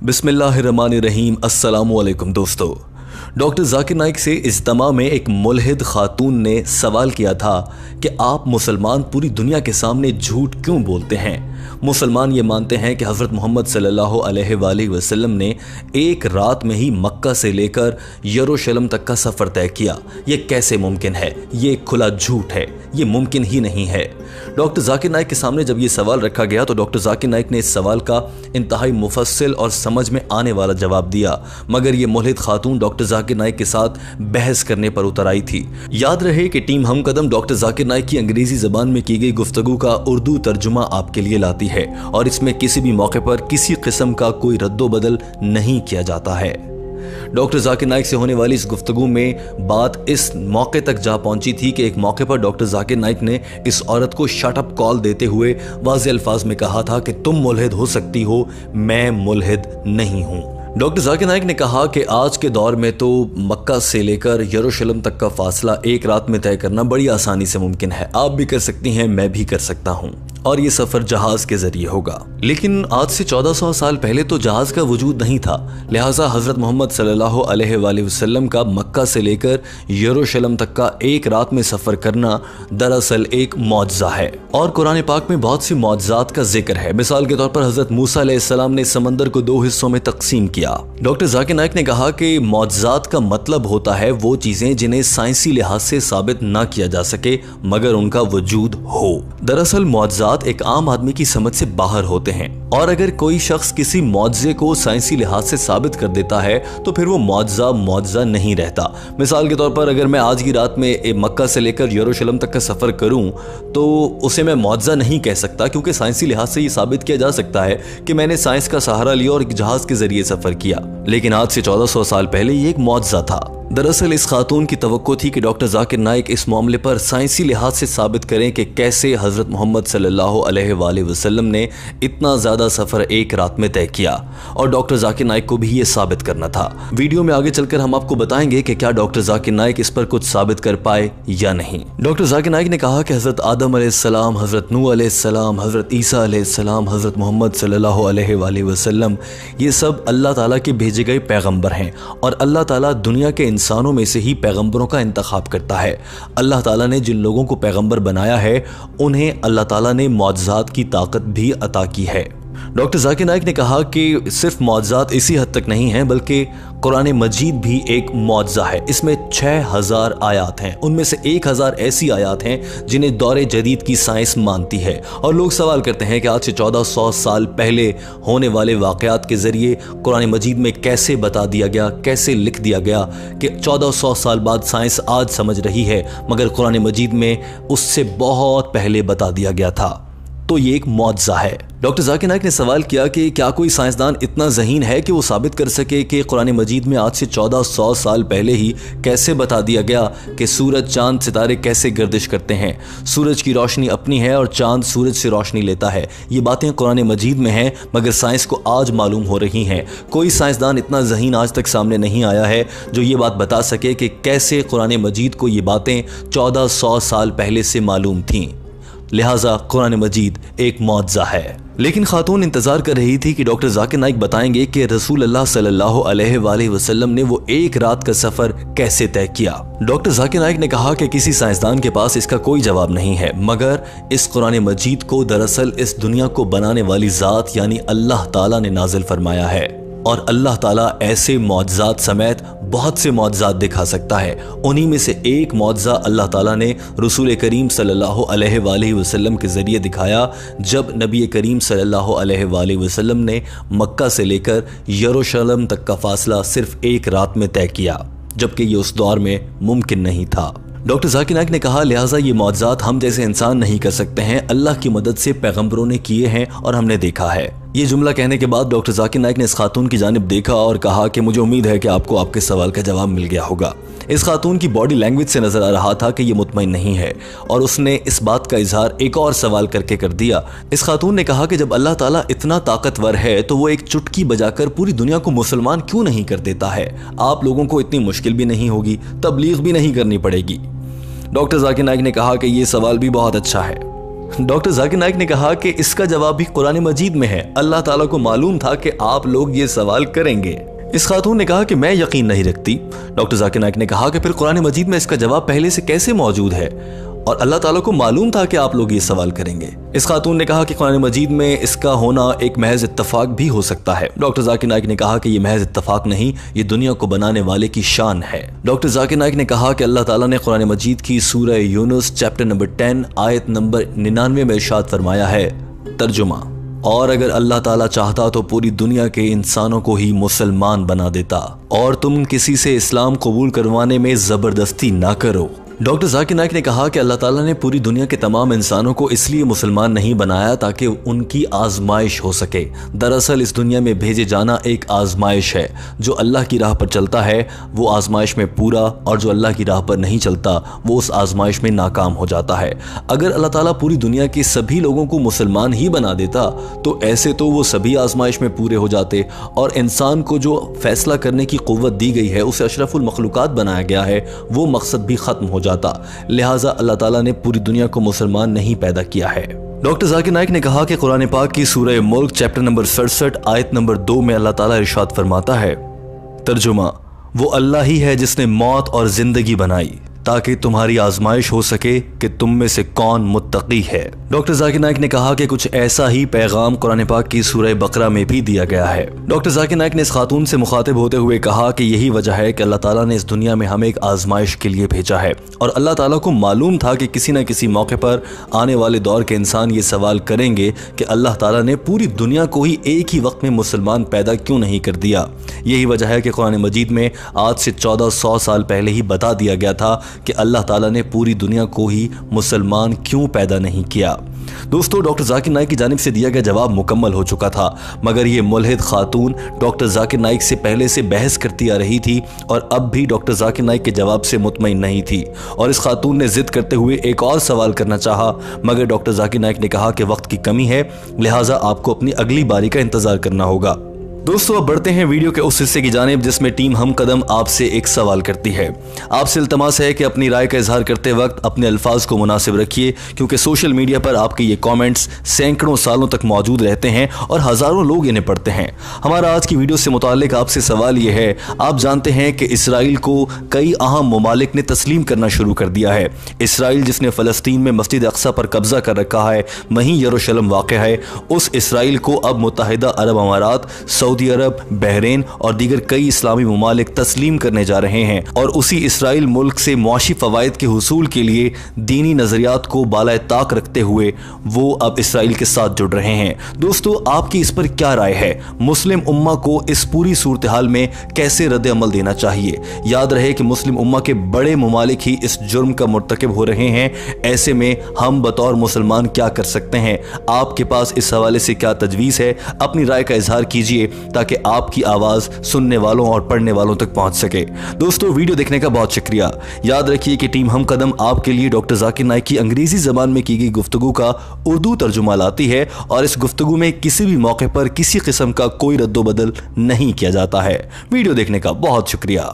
बिस्मिल्लाहिर्रहमानिर्रहीम। अस्सलामुअलैकुम दोस्तों। डॉक्टर जाकिर नाइक से इज्तिमा में एक मुल्हिद खातून ने सवाल किया था कि आप मुसलमान पूरी दुनिया के सामने झूठ क्यों बोलते हैं। मुसलमान ये मानते हैं कि हज़रत मोहम्मद सल्लल्लाहु अलैहि वसल्लम ने एक रात में ही मक्का से लेकर यरूशलेम तक का सफ़र तय किया। ये कैसे मुमकिन है? ये खुला झूठ है, ये मुमकिन ही नहीं है। डॉक्टर जाकिर नाइक के सामने जब ये सवाल रखा गया तो डॉक्टर जाकिर नाइक ने इस सवाल का इंतहाई मुफस्सिल और समझ में आने वाला जवाब दिया, मगर ये मुल्हिद खातून डॉक्टर जाकिर नाइक के साथ बहस करने पर उतर आई थी। याद रहे कि टीम हमकदम डॉक्टर जाकिर नाइक की अंग्रेजी ज़बान में की गई गुफ्तगू का उर्दू तर्जुमा आपके लिए लाती है और इसमें किसी भी मौके पर किसी किस्म का कोई रद्दोबदल नहीं किया जाता है। डॉक्टर जाकिर नाइक से होने वाली इस गुफ्तगू में बात इस मौके तक जा पहुंची थी कि एक मौके पर डॉक्टर जाकिर नाइक ने इस औरत को शट अप कॉल देते हुए वाज़ेह अल्फाज में कहा था कि तुम मुल्हिद हो सकती हो, मैं मुल्हिद नहीं हूं। डॉक्टर जाकिर नाइक ने कहा कि आज के दौर में तो मक्का से लेकर यरूशलेम तक का फासला एक रात में तय करना बड़ी आसानी से मुमकिन है। आप भी कर सकती हैं, मैं भी कर सकता हूं, और ये सफ़र जहाज़ के ज़रिए होगा। लेकिन आज से 1400 साल पहले तो जहाज़ का वजूद नहीं था, लिहाजा हज़रत मोहम्मद सल्लल्लाहु अलैहि वसल्लम का मक्का से लेकर यरूशलेम तक का एक रात में सफ़र करना दरअसल एक मौजज़ा है। और कुरान पाक में बहुत सी मौजज़ात का जिक्र है। मिसाल के तौर पर हज़रत मूसा अलैहिस्सलाम ने समंदर को 2 हिस्सों में तकसीम किया। डॉक्टर जाकिर नाइक ने कहा कि मौजज़ात का मतलब होता है वो चीज़ें जिन्हें साइंसी लिहाज से साबित ना किया जा सके मगर उनका वजूद हो। दरअसल मौजज़ात एक आम आदमी की समझ से बाहर होते हैं, और अगर कोई शख्स किसी मौजज़े को साइंसी लिहाज से साबित कर देता है तो फिर वो मौजज़ा नहीं रहता। मिसाल के तौर पर अगर मैं आज की रात में मक्का से लेकर यरूशलेम तक का सफ़र करूं तो उसे मैं मौजज़ा नहीं कह सकता, क्योंकि साइंसी लिहाज से ये साबित किया जा सकता है कि मैंने साइंस का सहारा लिया और एक जहाज़ के ज़रिए सफ़र किया। लेकिन आज से 1400 साल पहले ये एक मौजज़ा था। दरअसल इस खातून की तवक्को थी कि डॉक्टर जाकिर नाइक इस मामले पर साइंसी लिहाज से साबित करें कि कैसे हज़रत मोहम्मद सल्लल्लाहु अलैहि वसल्लम ने इतना ज़्यादा सफ़र एक रात में तय किया, और डॉक्टर जाकिर नाइक को भी ये साबित करना था। वीडियो में आगे चलकर हम आपको बताएंगे कि क्या डॉक्टर जाकिर नाइक इस पर कुछ साबित कर पाए या नहीं। डॉक्टर जाकिर नाइक ने कहा कि हज़रत आदम अलैहिस्सलाम, हज़रत नूह अलैहिस्सलाम, हज़रत ईसा अलैहिस्सलाम, हज़रत मोहम्मद सल्लल्लाहु अलैहि वसल्लम, ये सब अल्लाह ताला के भेजे गए पैगम्बर हैं, और अल्लाह ताला दुनिया के इंसानों में से ही पैगंबरों का इंतखाब करता है। अल्लाह ताला ने जिन लोगों को पैगंबर बनाया है उन्हें अल्लाह ताला ने मौजज़ात की ताकत भी अता की है। डॉक्टर जाकिर नाइक ने कहा कि सिर्फ मौजज़ात इसी हद तक नहीं हैं, बल्कि कुरान मजीद भी एक मौजज़ा है। इसमें 6000 आयात हैं, उनमें से 1000 ऐसी आयात हैं जिन्हें दौरे जदीद की साइंस मानती है। और लोग सवाल करते हैं कि आज से 1400 साल पहले होने वाले वाक़यात के ज़रिए कुरान मजीद में कैसे बता दिया गया, कैसे लिख दिया गया कि 1400 साल बाद साइंस आज समझ रही है मगर कुरान मजीद में उससे बहुत पहले बता दिया गया था। तो ये एक मौजज़ा है। डॉक्टर जाकिर नाइक ने सवाल किया कि क्या कोई साइंसदान इतना ज़हीन है कि वो साबित कर सके कि कुरान मजीद में आज से 1400 साल पहले ही कैसे बता दिया गया कि सूरज, चांद, सितारे कैसे गर्दिश करते हैं। सूरज की रोशनी अपनी है और चांद सूरज से रोशनी लेता है। ये बातें कुरान मजीद में हैं मगर साइंस को आज मालूम हो रही हैं। कोई साइंसदान इतना ज़हीन आज तक सामने नहीं आया है जो ये बात बता सके कि कैसे कुरान मजीद को ये बातें 1400 साल पहले से मालूम थीं। लिहाजा कुरान मजीद एक मौजज़ा है। लेकिन खातून इंतज़ार कर रही थी कि डॉक्टर जाकिर नाइक बताएंगे कि रसूल अल्लाह सल्लल्लाहु अलैहि वसल्लम ने वो एक रात का सफ़र कैसे तय किया। डॉक्टर जाकिर नाइक ने कहा कि किसी साइंसदान के पास इसका कोई जवाब नहीं है, मगर इस कुरान मजीद को दरअसल इस दुनिया को बनाने वाली ज़ात यानी अल्लाह ताला ने नाजिल फरमाया है, और अल्लाह ताला ऐसे मौजज़ात समेत बहुत से मौजज़ात दिखा सकता है। उन्हीं में से एक मौजज़ा अल्लाह ताला ने रसूल करीम सल्लल्लाहु अलैहि वसल्लम के ज़रिए दिखाया, जब नबी करीम सल्लल्लाहु अलैहि वसल्लम ने मक्का से लेकर यरूशलेम तक का फासला सिर्फ एक रात में तय किया, जबकि ये उस दौर में मुमकिन नहीं था। डॉक्टर जाकिर नाइक ने कहा लिहाजा ये मौजज़ात हम जैसे इंसान नहीं कर सकते हैं, अल्लाह की मदद से पैगंबरों ने किए हैं और हमने देखा है। ये जुमला कहने के बाद डॉक्टर जाकिर नाइक ने इस खातून की जानिब देखा और कहा कि मुझे उम्मीद है कि आपको आपके सवाल का जवाब मिल गया होगा। इस खातून की बॉडी लैंग्वेज से नजर आ रहा था कि ये मुतमईन नहीं है, और उसने इस बात का इजहार एक और सवाल करके कर दिया। इस खातून ने कहा कि जब अल्लाह ताला इतना ताकतवर है तो वो एक चुटकी बजाकर पूरी दुनिया को मुसलमान क्यों नहीं कर देता है। आप लोगों को इतनी मुश्किल भी नहीं होगी, तबलीग भी नहीं करनी पड़ेगी। डॉक्टर जाकिर नाइक ने कहा कि ये सवाल भी बहुत अच्छा है। डॉक्टर जाकिर नाइक ने कहा कि इसका जवाब भी कुरान मजीद में है। अल्लाह ताला को मालूम था कि आप लोग ये सवाल करेंगे। इस खातून ने कहा कि मैं यकीन नहीं रखती। डॉक्टर जाकिर नाइक ने कहा कि फिर कुरान मजीद में इसका जवाब पहले से कैसे मौजूद है और अल्लाह ताला को मालूम था कि आप लोग ये सवाल करेंगे। इस खातून ने कहा कि कुरान मजीद में इसका होना एक महज इत्तफाक भी हो सकता है। डॉक्टर जाकिर नाइक ने कहा कि ये महज इत्तफाक नहीं, ये दुनिया को बनाने वाले की शान है। डॉक्टर जाकिर नाइक ने कहा कि अल्लाह ताला ने कुरान मजीद की सूरह यूनुस चैप्टर नंबर 10 आयत नंबर 99 में इरशाद फरमाया है, तर्जुमा, और अगर अल्लाह ताला चाहता तो पूरी दुनिया के इंसानों को ही मुसलमान बना देता और तुम किसी से इस्लाम कबूल करवाने में जबरदस्ती ना करो। डॉक्टर जाकिर नाइक ने कहा कि अल्लाह ताला ने पूरी दुनिया के तमाम इंसानों को इसलिए मुसलमान नहीं बनाया ताकि उनकी आजमाइश हो सके। दरअसल इस दुनिया में भेजे जाना एक आजमाइश है। जो अल्लाह की राह पर चलता है वो आजमाइश में पूरा, और जो अल्लाह की राह पर नहीं चलता वो उस आजमाइश में नाकाम हो जाता है। अगर अल्लाह ताला पूरी दुनिया के सभी लोगों को मुसलमान ही बना देता तो ऐसे तो वो सभी आजमाइश में पूरे हो जाते और इंसान को जो फैसला करने की कुव्वत दी गई है, उसे अशरफुल मखलूकात बनाया गया है, वो मकसद भी खत्म हो जाता। लिहाजा अल्लाह ताला ने पूरी दुनिया को मुसलमान नहीं पैदा किया है। डॉक्टर जाकिर नाइक ने कहा कि कुरान पाक की सूरह मुल्क चैप्टर नंबर 67 आयत नंबर 2 में अल्लाह ताला इरशाद फरमाता है, तर्जुमा, वो अल्लाह ही है जिसने मौत और जिंदगी बनाई ताकि तुम्हारी आजमाइश हो सके कि तुम में से कौन मुत्तकी है। डॉक्टर जाकिर नाइक ने कहा कि कुछ ऐसा ही पैगाम कुरान पाक की सूरह बकरा में भी दिया गया है। डॉक्टर जाकिर नाइक ने इस खातून से मुखातिब होते हुए कहा कि यही वजह है कि अल्लाह ताला ने इस दुनिया में हमें एक आजमाइश के लिए भेजा है और अल्लाह ताला को मालूम था कि किसी न किसी मौके पर आने वाले दौर के इंसान ये सवाल करेंगे कि अल्लाह ताला ने पूरी दुनिया को ही एक ही वक्त में मुसलमान पैदा क्यों नहीं कर दिया। यही वजह है कि कुरान मजीद में आज से 1400 साल पहले ही बता दिया गया था कि अल्लाह ताला ने पूरी दुनिया को ही मुसलमान क्यों पैदा नहीं किया। दोस्तों, डॉक्टर जाकिर नाइक की जानिब से दिया गया जवाब मुकम्मल हो चुका था, मगर ये मुल्हिद खातून डॉक्टर जाकिर नाइक से पहले से बहस करती आ रही थी और अब भी डॉक्टर जाकिर नाइक के जवाब से मुतमईन नहीं थी और इस खातून ने जिद करते हुए एक और सवाल करना चाहा, मगर डॉक्टर जाकिर नाइक ने कहा कि वक्त की कमी है, लिहाजा आपको अपनी अगली बारी का इंतजार करना होगा। दोस्तों, अब बढ़ते हैं वीडियो के उस हिस्से की जानिब जिसमें टीम हम कदम आपसे एक सवाल करती है। आपसे इल्तमास है कि अपनी राय का इजहार करते वक्त अपने अल्फाज को मुनासिब रखिए, क्योंकि सोशल मीडिया पर आपके ये कमेंट्स सैकड़ों सालों तक मौजूद रहते हैं और हज़ारों लोग इन्हें पढ़ते हैं। हमारा आज की वीडियो से मुताल्लिक आपसे सवाल ये है, आप जानते हैं कि इसराइल को कई अहम ममालिक ने तस्लीम करना शुरू कर दिया है। इसराइल जिसने फ़लस्तीन में मस्जिद अक्सा पर कब्जा कर रखा है, वहीं यरूशलेम वाक़ है, उस इसराइल को अब मुत्तहिदा अरब अमारात, सऊदी अरब, बहरीन और दीगर कई इस्लामी ममालिक तस्लीम करने जा रहे हैं और उसी इसराइल मुल्क से मुआशी फ़वाइद के हुसूल के लिए दीनी नज़रियात को बालाए ताक रखते हुए वो अब इसराइल के साथ जुड़ रहे हैं। दोस्तों, आपकी इस पर क्या राय है? मुस्लिम उम्मा को इस पूरी सूरत हाल में कैसे रद्द अमल देना चाहिए? याद रहे कि मुस्लिम उम्मा के बड़े ममालिक ही इस जुर्म का मुर्तकिब हो रहे हैं। ऐसे में हम बतौर मुसलमान क्या कर सकते हैं? आपके पास इस हवाले से क्या तजवीज़ है? अपनी राय का इजहार कीजिए ताकि आपकी आवाज़ सुनने वालों और पढ़ने वालों तक पहुंच सके। दोस्तों, वीडियो देखने का बहुत शुक्रिया। याद रखिए कि टीम हम कदम आपके लिए डॉक्टर जाकिर नाइक की अंग्रेजी ज़बान में की गई गुफ्तगू का उर्दू तर्जुमा लाती है और इस गुफ्तगू में किसी भी मौके पर किसी किस्म का कोई रद्दो बदल नहीं किया जाता है। वीडियो देखने का बहुत शुक्रिया।